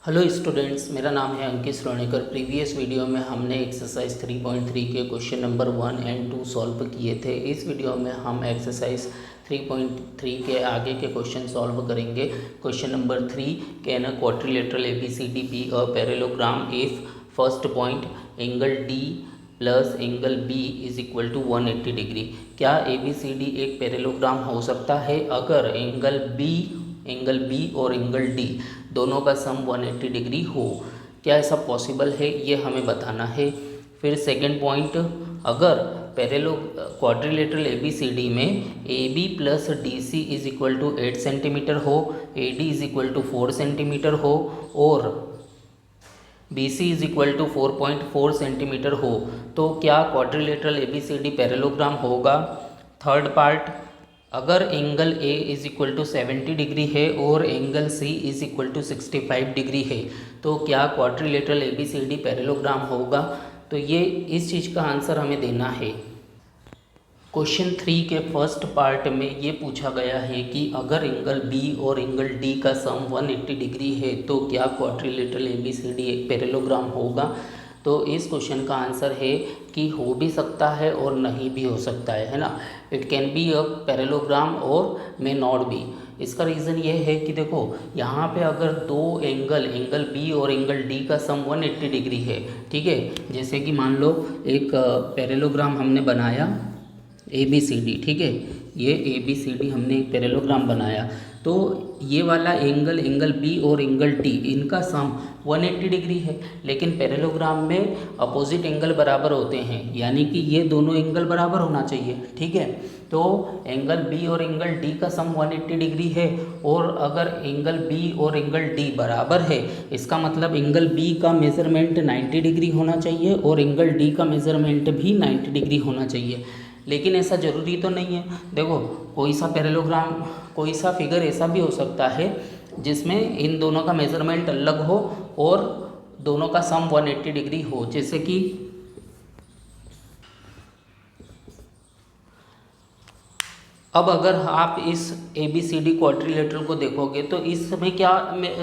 Hello students, मेरा नाम है अंकित श्रोणेकर। प्रीवियस वीडियो में हमने एक्सरसाइज 3.3 के क्वेश्चन नंबर 1 एंड 2 सॉल्व किए थे। इस वीडियो में हम एक्सरसाइज 3.3 के आगे के क्वेश्चन सॉल्व करेंगे। Question number 3, can a quadrilateral ABCD be a parallelogram if first point angle D plus angle B is equal to 180 degree. क्या ABCD एक पैरेललोग्राम हो सकता है अगर एंगल B और एंगल D दोनों का सम 180 डिग्री हो? क्या ऐसा पॉसिबल है, ये हमें बताना है। फिर सेकंड पॉइंट, अगर क्वाड्रिलेटरल ABCD में AB plus DC is equal to 8 centimetre हो, AD is equal to 4 centimetre हो और BC is equal to 4.4 centimetre हो, तो क्या क्वाड्रिलेटरल ABCD पैरेललोग्राम होगा? थर्ड पार्ट, अगर angle A is equal to 70 degree है और angle C is equal to 65 degree है, तो क्या क्वाड्रिलेटरल ABCD पैरेललोग्राम होगा? तो ये इस चीज़ का आंसर हमें देना है। क्वेश्चन 3 के फर्स्ट पार्ट में ये पूछा गया है कि अगर एंगल B और एंगल D का सम 180 डिग्री है तो क्या क्वाड्रिलेटरल ABCD एक पैरेललोग्राम होगा? तो इस क्वेश्चन का आंसर है कि हो भी सकता है और नहीं भी हो सकता है ना। It can be a parallelogram और मे नॉट बी। इसका रीज़न ये है कि देखो, यहाँ पे अगर दो एंगल B और एंगल D का सम 180 डिग्री है, ठीक है, जैसे कि मान लो एक पैरेललोग्राम हमने बनाया ABCD, ठीक है, ये ABCD हमने एक पैरेललोग्राम बनाया, तो ये वाला एंगल B और एंगल D इनका सम 180 डिग्री है, लेकिन पैरेललोग्राम में अपोजिट एंगल बराबर होते हैं, यानी कि ये दोनों एंगल बराबर होना चाहिए, ठीक है। तो एंगल B और एंगल D का सम 180 डिग्री है, और अगर एंगल B और एंगल D बराबर है, इसका मतलब एंगल B का मेज़रमेंट 90 डिग्री होना चाहिए और एंगल D का मेज़रमेंट भी 90 डिग्री होना चाहिए। लेकिन ऐसा ज़रूरी तो नहीं है। देखो, कोई सा फिगर ऐसा भी हो सकता है जिसमें इन दोनों का मेज़रमेंट अलग हो और दोनों का सम 180 डिग्री हो, जैसे कि अब अगर आप इस ABCD क्वाड्रिलेटरल को देखोगे तो इसमें क्या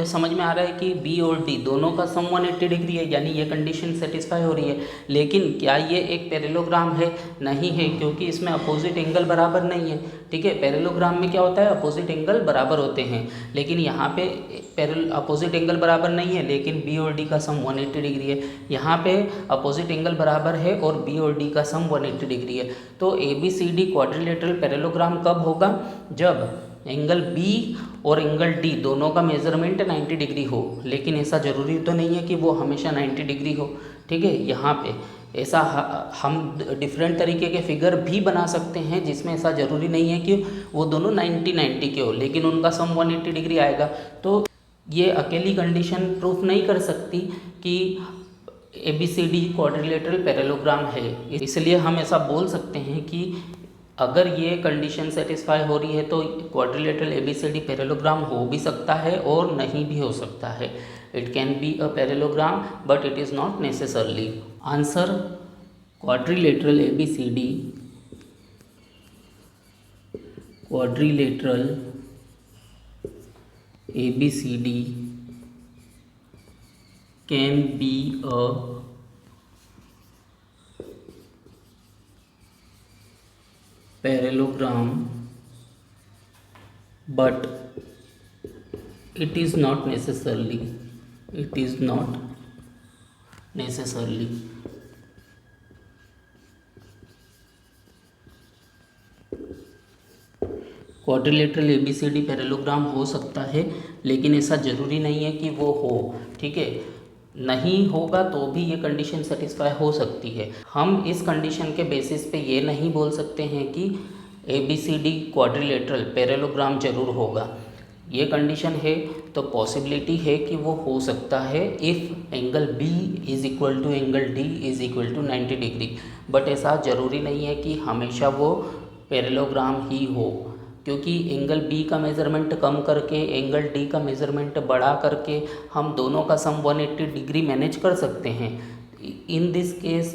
समझ में आ रहा है कि B और D दोनों का सम 180 डिग्री है, यानी ये कंडीशन सेटिस्फाई हो रही है। लेकिन क्या ये एक पैरेललोग्राम है? नहीं है, क्योंकि इसमें अपोजिट एंगल बराबर नहीं है, ठीक है। पैरेललोग्राम में क्या होता है, अपोजिट एंगल बराबर होते हैं, लेकिन यहाँ पे अपोजिट एंगल बराबर नहीं है, लेकिन B और D का सम 180 डिग्री है। यहाँ पे अपोजिट एंगल बराबर है और B और D का सम 180 डिग्री है। तो ABCD क्वाड्रिलेटरल पैरेललोग्राम कब होगा? जब एंगल B और एंगल D दोनों का मेज़रमेंट 90 डिग्री हो, लेकिन ऐसा ज़रूरी तो नहीं है कि वो हमेशा 90 डिग्री हो, ठीक है। यहाँ पे ऐसा हम डिफरेंट तरीके के फिगर भी बना सकते हैं जिसमें ऐसा ज़रूरी नहीं है कि वो दोनों 90 के हो, लेकिन उनका सम 180 डिग्री आएगा। तो ये अकेली कंडीशन प्रूफ नहीं कर सकती कि ABCD क्वाड्रिलेटरल पैरेललोग्राम है, इसलिए हम ऐसा बोल सकते हैं कि अगर ये कंडीशन सेटिस्फाई हो रही है तो क्वाड्रिलेटरल ABCD पैरेललोग्राम हो भी सकता है और नहीं भी हो सकता है। It can be a parallelogram but it is not necessarily. Answer, quadrilateral ABCD can be a parallelogram but it is not necessarily quadrilateral ABCD parallelogram हो सकता है, लेकिन ऐसा ज़रूरी नहीं है कि वो हो, ठीक है। नहीं होगा तो भी ये कंडीशन सेटिस्फाई हो सकती है। हम इस कंडीशन के बेसिस पे ये नहीं बोल सकते हैं कि ABCD क्वाड्रिलेटरल पैरेललोग्राम ज़रूर होगा। ये कंडीशन है तो पॉसिबिलिटी है कि वो हो सकता है if angle B is equal to angle D is equal to 90 degree, but ऐसा ज़रूरी नहीं है कि हमेशा वो पैरेललोग्राम ही हो, क्योंकि एंगल B का मेज़रमेंट कम करके एंगल D का मेज़रमेंट बढ़ा करके हम दोनों का सम 180 डिग्री मैनेज कर सकते हैं। In this case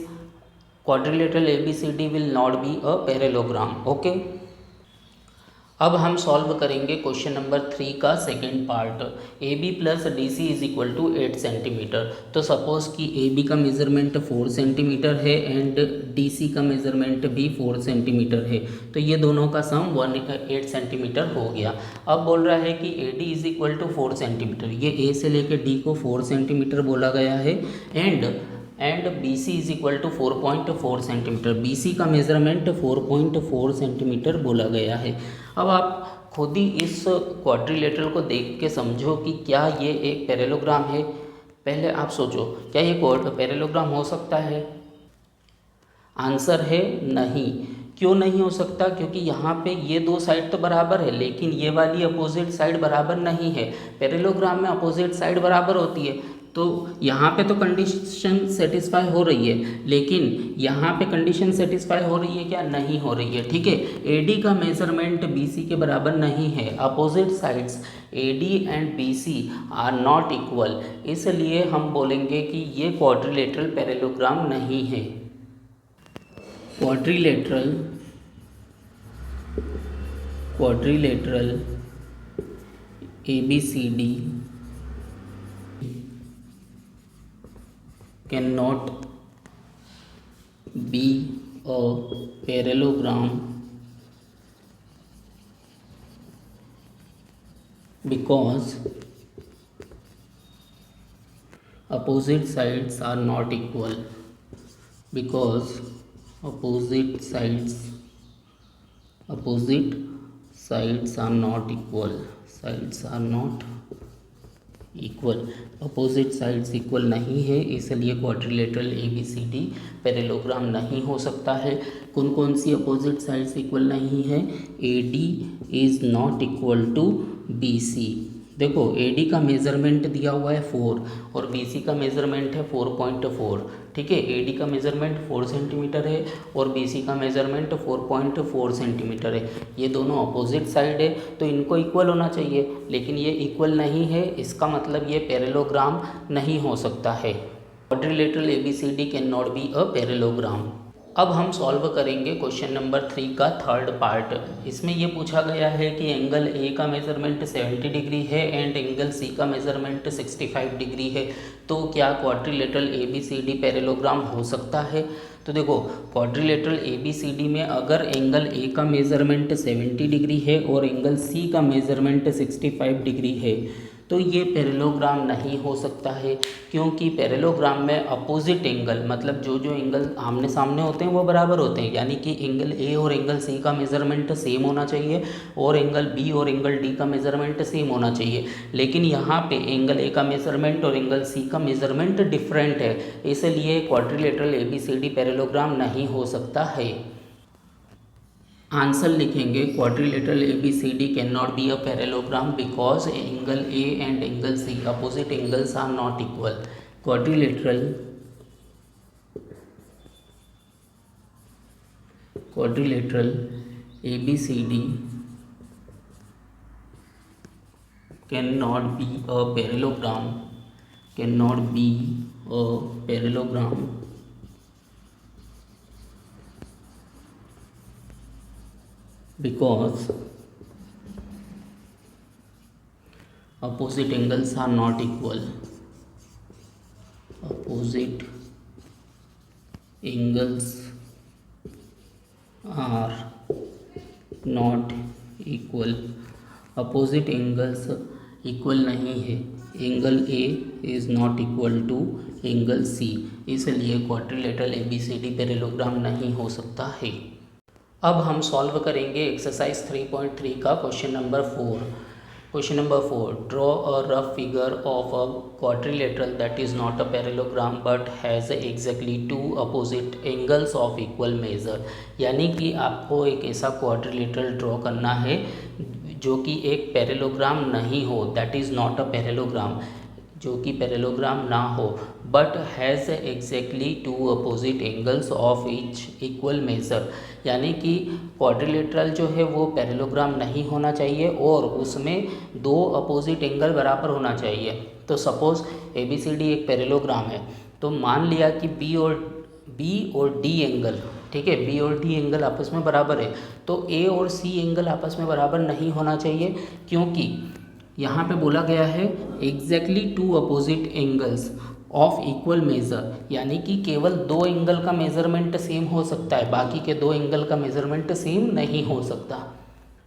quadrilateral ABCD will not be a parallelogram. Okay, अब हम सॉल्व करेंगे क्वेश्चन नंबर 3 का second part. A B plus D C is equal to 8 centimetre. तो सपोज़ कि ए बी का मेज़रमेंट 4 सेंटीमीटर है एंड डी सी का measurement भी 4 सेंटीमीटर है। तो ये दोनों का सम 8 सेंटीमीटर हो गया। अब बोल रहा है कि A D is equal to 4 centimetre. ये ए से लेकर डी को 4 सेंटीमीटर बोला गया है and B C is equal to 4.4 centimetre. B C का मेज़रमेंट 4.4 सेंटीमीटर बोला गया है। अब आप खुद ही इस क्वाड्रिलेटरल को देख के समझो कि क्या ये एक पैरेललोग्राम है। पहले आप सोचो, क्या ये पैरेललोग्राम हो सकता है? आंसर है नहीं। क्यों नहीं हो सकता? क्योंकि यहाँ पे ये दो साइड तो बराबर है, लेकिन ये वाली अपोजिट साइड बराबर नहीं है। पैरेललोग्राम में अपोजिट साइड बराबर होती है, तो यहाँ पे तो कंडीशन सेटिस्फाई हो रही है, लेकिन यहाँ पे कंडीशन सेटिस्फाई हो रही है क्या? नहीं हो रही है। ठीक है, AD का मेजरमेंट BC के बराबर नहीं है। Opposite sides AD and BC are not equal, इसलिए हम बोलेंगे कि ये क्वाड्रिलेटरल पैरेललोग्राम नहीं है। Quadrilateral ABCD cannot be a parallelogram because opposite sides are not equal. Because opposite sides are not equal. Opposite sides equal नहीं है, इसलिए क्वाड्रिलेटरल ABCD पैरेललोग्राम नहीं हो सकता है। कौन कौन सी अपोजिट साइड्स इक्वल नहीं है? AD is not equal to BC। देखो, AD का मेज़रमेंट दिया हुआ है 4 और BC का मेज़रमेंट है 4.4। ठीक है, AD का मेज़रमेंट 4 सेंटीमीटर है और BC का मेज़रमेंट 4.4 सेंटीमीटर है। ये दोनों अपोजिट साइड है, तो इनको इक्वल होना चाहिए, लेकिन ये इक्वल नहीं है। इसका मतलब ये पैरेललोग्राम नहीं हो सकता है। Quadrilateral ABCD can not be a parallelogram. अब हम सॉल्व करेंगे क्वेश्चन नंबर 3 का थर्ड पार्ट। इसमें ये पूछा गया है कि एंगल A का मेज़रमेंट 70 डिग्री है एंड एंगल C का मेज़रमेंट 65 डिग्री है, तो क्या क्वाड्रिलेटरल ABCD पैरेललोग्राम हो सकता है? तो देखो, क्वाड्रिलेटरल ABCD में अगर एंगल A का मेज़रमेंट 70 डिग्री है और एंगल C का मेज़रमेंट 65 डिग्री है, तो ये पैरेललोग्राम नहीं हो सकता है, क्योंकि पैरेललोग्राम में अपोजिट एंगल, मतलब जो एंगल आमने सामने होते हैं वो बराबर होते हैं। यानी कि एंगल A और एंगल C का मेज़रमेंट सेम होना चाहिए और एंगल B और एंगल D का मेज़रमेंट सेम होना चाहिए। लेकिन यहाँ पे एंगल A का मेज़रमेंट और एंगल C का मेज़रमेंट डिफरेंट है, इसलिए क्वाड्रिलेटरल ABCD पैरेललोग्राम नहीं हो सकता है। आंसर लिखेंगे, quadrilateral ABCD can not be a parallelogram because angle A and angle C opposite angles are not equal. Quadrilateral ABCD can not be a parallelogram because opposite angles are not equal. Opposite angles are not equal. Opposite angles equal नहीं है। Angle A is not equal to angle C, इसलिए quadrilateral ABCD parallelogram नहीं हो सकता है। अब हम solve करेंगे एक्सरसाइज 3.3 का question number 4। Question number 4, draw a rough figure of a quadrilateral that is not a parallelogram but has exactly 2 opposite angles of equal major. यानी कि आपको एक ऐसा क्वाड्रिलेटरल ड्रॉ करना है जो कि एक पैरेललोग्राम नहीं हो, that is not a parallelogram, जो कि पैरेललोग्राम ना हो, but has exactly 2 opposite angles of each equal major. यानी कि क्वाड्रिलेटरल जो है वो पैरेललोग्राम नहीं होना चाहिए और उसमें 2 अपोजिट एंगल बराबर होना चाहिए। तो सपोज़ ABCD एक पैरेललोग्राम है, तो मान लिया कि B और D एंगल, ठीक है, बी और डी एंगल आपस में बराबर है, तो ए और सी एंगल आपस में बराबर नहीं होना चाहिए, क्योंकि यहाँ पे बोला गया है exactly two opposite angles of equal measure, यानी कि केवल दो एंगल का मेज़रमेंट सेम हो सकता है, बाकी के दो एंगल का मेज़रमेंट सेम नहीं हो सकता।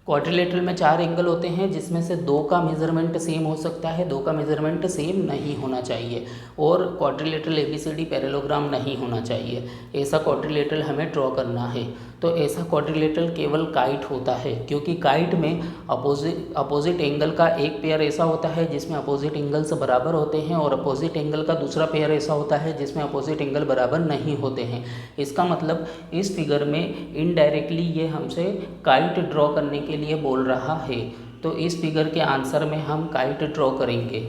क्वाड्रिलेटरल में 4 एंगल होते हैं, जिसमें से 2 का मेज़रमेंट सेम हो सकता है, 2 का मेज़रमेंट सेम नहीं होना चाहिए, और क्वाड्रिलेटरल एबीसीडी पैरेललोग्राम नहीं होना चाहिए। ऐसा क्वाड्रिलेटरल हमें ड्रॉ करना है। तो ऐसा क्वाड्रिलेटरल केवल काइट होता है, क्योंकि काइट में अपोजिट एंगल का एक पेयर ऐसा होता है जिसमें अपोजिट एंगल्स बराबर होते हैं, और अपोजिट एंगल का दूसरा पेयर ऐसा होता है जिसमें अपोजिट एंगल बराबर नहीं होते हैं। इसका मतलब इस फिगर में इनडायरेक्टली ये हमसे काइट ड्रॉ करने के लिए बोल रहा है। तो इस फिगर के आंसर में हम काइट ड्रॉ करेंगे।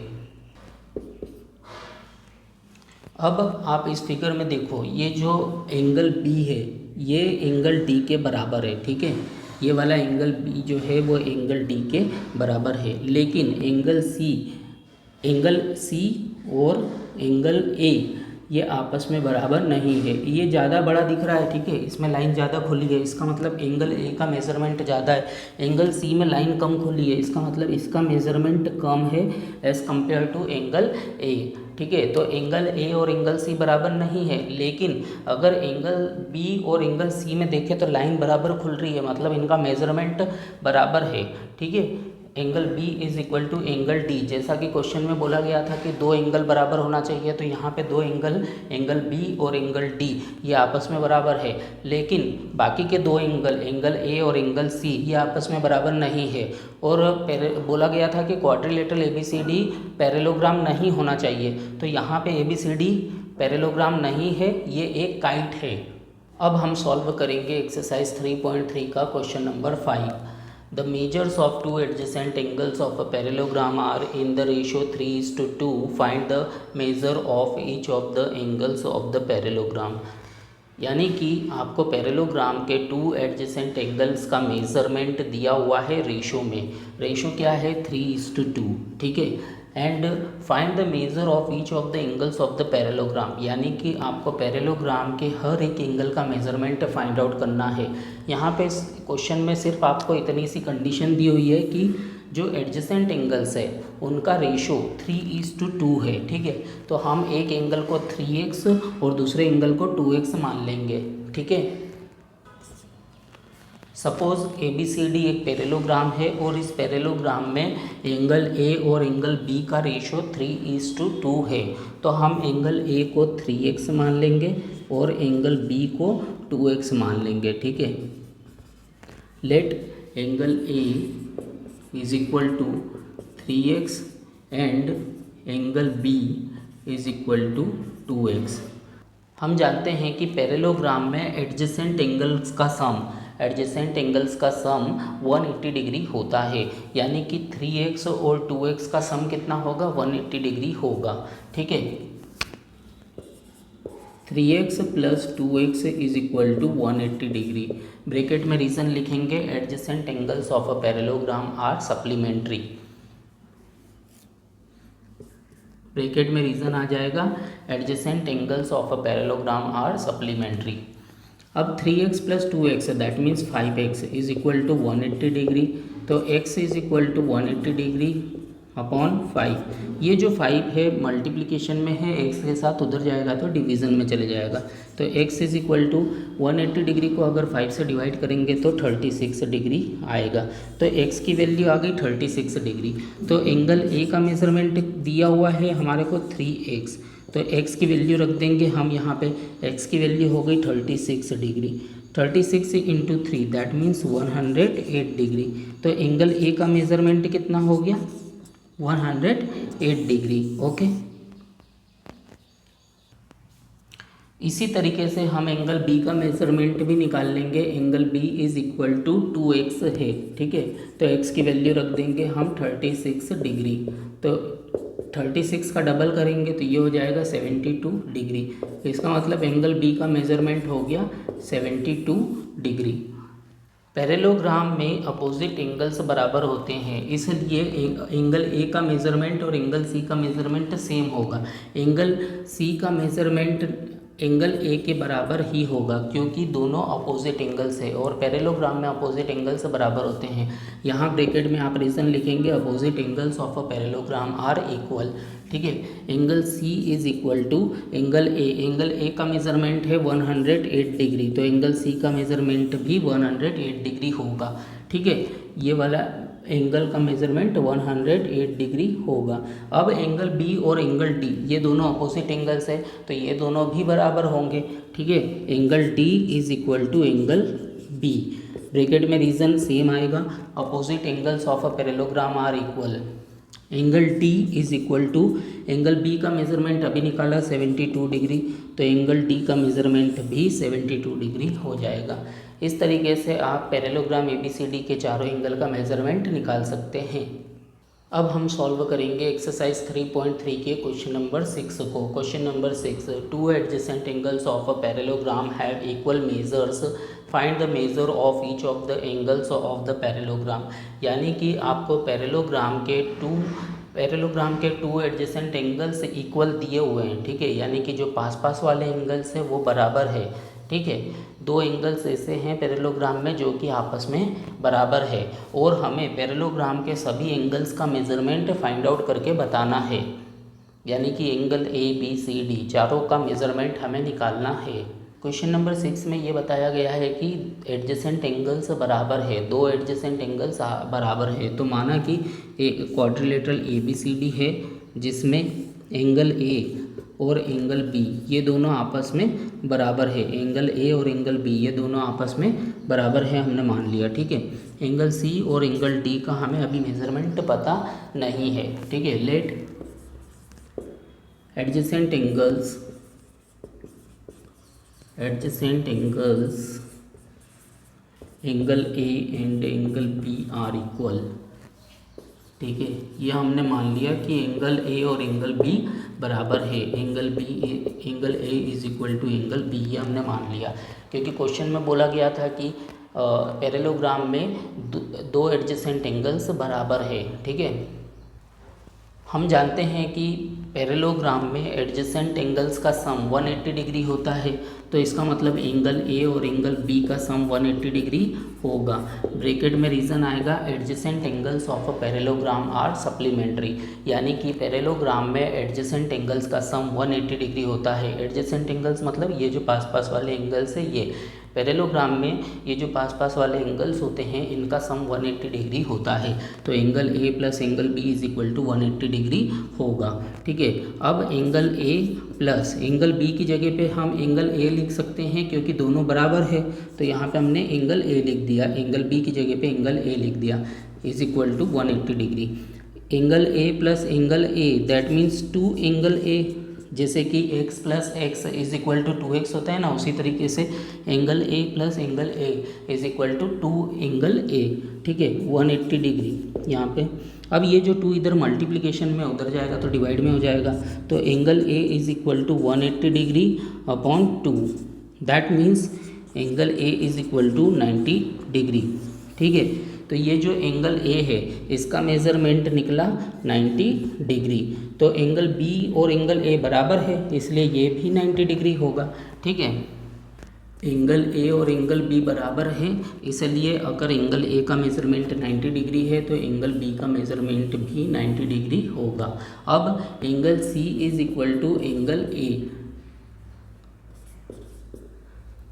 अब आप इस फिगर में देखो, ये जो एंगल बी है ये एंगल डी के बराबर है, ठीक है, ये वाला एंगल बी जो है वो एंगल डी के बराबर है, लेकिन एंगल सी और एंगल ए ये आपस में बराबर नहीं है। ये ज़्यादा बड़ा दिख रहा है, ठीक है, इसमें लाइन ज़्यादा खुली है, इसका मतलब एंगल ए का मेज़रमेंट ज़्यादा है। एंगल सी में लाइन कम खुली है, इसका मतलब इसका मेज़रमेंट कम है as compare to angle A, ठीक है। तो एंगल ए और एंगल सी बराबर नहीं है, लेकिन अगर एंगल बी और एंगल सी में देखें तो लाइन बराबर खुल रही है, मतलब इनका मेज़रमेंट बराबर है, ठीक है। Angle B is equal to angle D, जैसा कि क्वेश्चन में बोला गया था कि दो एंगल बराबर होना चाहिए, तो यहाँ पे दो एंगल बी और एंगल डी ये आपस में बराबर है, लेकिन बाकी के दो एंगल ए और एंगल सी ये आपस में बराबर नहीं है। और बोला गया था कि क्वाड्रिलेटरल एबीसीडी पैरेललोग्राम नहीं होना चाहिए, तो यहाँ पे एबीसीडी पैरेललोग्राम नहीं है, ये एक काइट है। अब हम सॉल्व करेंगे एक्सरसाइज 3.3 का question number 5। The measures of two adjacent angles of a parallelogram are in the ratio 3:2. Find the measure of each of the angles of the parallelogram. यानी कि आपको पैरेललोग्राम के टू एडजेसेंट एंगल्स का measurement दिया हुआ है ratio में। Ratio क्या है? 3:2, ठीक है। And find the measure of each of the angles of the parallelogram, यानी कि आपको पैरेललोग्राम के हर एक एंगल का मेज़रमेंट फाइंड आउट करना है। यहाँ पे क्वेश्चन में सिर्फ आपको इतनी सी कंडीशन दी हुई है कि जो एडजेसेंट एंगल्स है उनका रेशो 3:2 है, ठीक है। तो हम एक एंगल को 3x और दूसरे एंगल को 2x मान लेंगे, ठीक है। सपोज़ ABCD एक पैरेललोग्राम है और इस पैरेललोग्राम में एंगल A और एंगल B का रेशो 3:2 है, तो हम एंगल A को 3x मान लेंगे और एंगल B को 2x मान लेंगे, ठीक है। Let angle A is equal to 3x and angle B is equal to 2x। हम जानते हैं कि पैरेललोग्राम में एडजेसेंट एंगल्स का सम 180 डिग्री होता है, यानी कि 3x और 2x का सम कितना होगा? 180 डिग्री होगा, ठीक है। 3x plus 2x is equal to 180 degree. Bracket में रीज़न लिखेंगे, adjacent angles of a parallelogram are supplementary. Bracket में रीज़न आ जाएगा, adjacent angles of a parallelogram are supplementary. अब 3x plus 2x that means 5x is equal to 180 degree, तो x is equal to 180 degree upon 5। ये जो 5 है multiplication में है, x के साथ उधर जाएगा तो डिवीज़न में चले जाएगा, तो x is equal to 180 degree को अगर 5 से डिवाइड करेंगे तो 36 डिग्री आएगा। तो x की वैल्यू आ गई 36 डिग्री। तो एंगल A का मेज़रमेंट दिया हुआ है हमारे को 3x, तो x की वैल्यू रख देंगे हम यहाँ पे, x की वैल्यू हो गई 36 degree. 36 into 3 that means 108 degree. तो एंगल A का मेज़रमेंट कितना हो गया? 108 डिग्री, ओके। इसी तरीके से हम एंगल B का मेज़रमेंट भी निकाल लेंगे। Angle B is equal to 2x है, ठीक है। तो x की वैल्यू रख देंगे हम 36 डिग्री, तो 36 का डबल करेंगे तो ये हो जाएगा 72 डिग्री। इसका मतलब एंगल B का मेज़रमेंट हो गया 72 डिग्री। पैरेललोग्राम में अपोजिट एंगल्स बराबर होते हैं, इसलिए एंगल A का मेज़रमेंट और एंगल C का मेज़रमेंट सेम होगा। एंगल C का मेज़रमेंट एंगल ए के बराबर ही होगा क्योंकि दोनों अपोजिट एंगल्स है और पैरेललोग्राम में अपोजिट एंगल्स बराबर होते हैं। यहाँ ब्रैकेट में आप रीज़न लिखेंगे opposite angles of a parallelogram are equal. ठीक है, angle C is equal to angle A. Angle A का मेजरमेंट है 108 डिग्री, तो एंगल सी का मेजरमेंट भी 108 डिग्री होगा। ठीक है, ये वाला एंगल का मेजरमेंट 108 डिग्री होगा। अब एंगल बी और एंगल डी ये दोनों अपोजिट एंगल्स है तो ये दोनों भी बराबर होंगे। ठीक है, angle D is equal to angle B. Bracket में रीजन सेम आएगा, opposite angles of a parallelogram are equal. Angle D is equal to angle B का मेजरमेंट अभी निकाला 72 डिग्री, तो एंगल डी का मेजरमेंट भी 72 डिग्री हो जाएगा। इस तरीके से आप पैरेललोग्राम ABCD के चारों एंगल का मेजरमेंट निकाल सकते हैं। अब हम सॉल्व करेंगे एक्सरसाइज 3.3 के क्वेश्चन नंबर 6 को। Question number 6, two adjacent angles of a parallelogram have equal measures, find the measure of each of the angles of the parallelogram. यानी कि आपको पैरेललोग्राम के टू एडजेसेंट एंगल्स इक्वल दिए हुए हैं। ठीक है, यानी कि जो पास पास वाले एंगल्स हैं वो बराबर है। ठीक है, दो एंगल्स ऐसे हैं पैरेललोग्राम में जो कि आपस में बराबर है और हमें पैरेललोग्राम के सभी एंगल्स का मेजरमेंट फाइंड आउट करके बताना है। यानी कि एंगल ABCD चारों का मेजरमेंट हमें निकालना है। क्वेश्चन नंबर 6 में ये बताया गया है कि एडजेसेंट एंगल्स बराबर है, दो एडजेसेंट एंगल्स बराबर है। तो माना कि एक क्वाड्रिलेटरल ABCD है जिसमें एंगल A और एंगल B ये दोनों आपस में बराबर है। एंगल A और एंगल B ये दोनों आपस में बराबर है, हमने मान लिया। ठीक है, एंगल C और एंगल D का हमें अभी मेजरमेंट पता नहीं है। ठीक है, let adjacent angles angle A and angle B are equal. ठीक है, ये हमने मान लिया कि एंगल A और एंगल B बराबर है। Angle A is equal to angle B, ये हमने मान लिया क्योंकि क्वेश्चन में बोला गया था कि पैरेललोग्राम में दो एडजेसेंट एंगल्स बराबर है। ठीक है, हम जानते हैं कि पैरेललोग्राम में एडजेसेंट एंगल्स का सम 180 डिग्री होता है, तो इसका मतलब एंगल A और एंगल B का सम 180 डिग्री होगा। ब्रैकेट में रीज़न आएगा adjacent angles of a parallelogram are supplementary. यानी कि पैरेललोग्राम में एडजेसेंट एंगल्स का सम 180 डिग्री होता है। एडजेसेंट एंगल्स मतलब ये जो पास पास वाले एंगल्स है, ये पैरेललोग्राम में ये जो पास पास वाले एंगल्स होते हैं इनका सम 180 डिग्री होता है। तो angle A plus angle B is equal to 180 degree होगा। ठीक है, अब angle A plus angle B की जगह पे हम एंगल A लिख सकते हैं क्योंकि दोनों बराबर है, तो यहाँ पे हमने एंगल A लिख दिया, एंगल B की जगह पे एंगल A लिख दिया, is equal to 180 degree. Angle A plus angle A that means two angle A, जैसे कि x plus X is equal to 2x होता है ना, उसी तरीके से angle A plus angle A is equal to 2 angle A। ठीक है, 180 डिग्री यहाँ पे। अब ये जो 2 इधर मल्टीप्लिकेशन में उधर जाएगा तो डिवाइड में हो जाएगा, तो angle A is equal to 180 degree upon 2, that means angle A is equal to 90 degree. ठीक है, तो ये जो एंगल A है इसका मेज़रमेंट निकला 90 डिग्री। तो एंगल B और एंगल A बराबर है इसलिए ये भी 90 डिग्री होगा। ठीक है, एंगल A और एंगल B बराबर है इसलिए अगर एंगल A का मेज़रमेंट 90 डिग्री है तो एंगल B का मेज़रमेंट भी 90 डिग्री होगा। अब angle C is equal to angle A,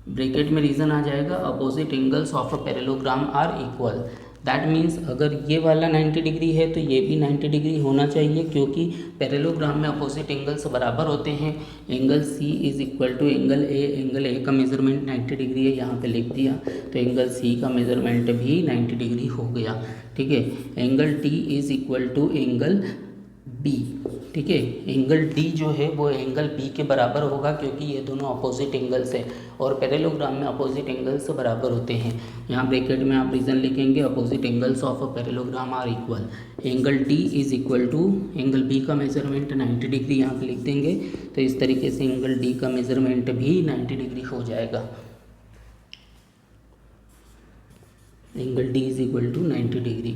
bracket में रीज़न आ जाएगा opposite angles of a parallelogram are equal. That means अगर ये वाला 90 डिग्री है तो ये भी 90 डिग्री होना चाहिए क्योंकि पैरेललोग्राम में अपोजिट एंगल्स बराबर होते हैं। Angle C is equal to angle A, angle A का मेज़रमेंट 90 डिग्री है, यहाँ पे लिख दिया, तो एंगल C का मेज़रमेंट भी 90 डिग्री हो गया। ठीक है, angle D is equal to angle B। ठीक है, एंगल D जो है वो एंगल B के बराबर होगा क्योंकि ये दोनों अपोजिट एंगल्स हैं और पैरेललोग्राम में अपोजिट एंगल्स बराबर होते हैं। यहाँ ब्रैकेट में आप रीज़न लिखेंगे opposite angles of a parallelogram are equal. Angle D is equal to angle B का मेज़रमेंट 90 डिग्री यहाँ पे लिख देंगे, तो इस तरीके से एंगल D का मेज़रमेंट भी 90 डिग्री हो जाएगा। Angle D is equal to 90 degree.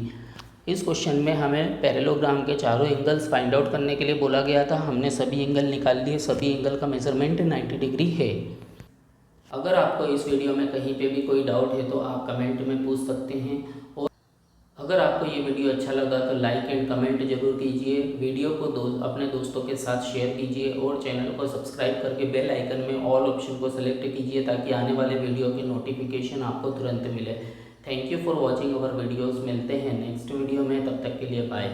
इस क्वेश्चन में हमें पैरेललोग्राम के चारों एंगल्स फाइंड आउट करने के लिए बोला गया था। हमने सभी एंगल निकाल लिए, सभी एंगल का मेजरमेंट 90 डिग्री है। अगर आपको इस वीडियो में कहीं पे भी कोई डाउट है तो आप कमेंट में पूछ सकते हैं। और अगर आपको ये वीडियो अच्छा लगा तो लाइक एंड कमेंट जरूर कीजिए। वीडियो को अपने दोस्तों के साथ शेयर कीजिए और चैनल को सब्सक्राइब करके बेल आइकन में ऑल ऑप्शन को सेलेक्ट कीजिए ताकि आने वाले वीडियो की नोटिफिकेशन आपको तुरंत मिले। Thank you for watching our videos. मिलते हैं नेक्स्ट वीडियो में, तब तक के लिए बाय।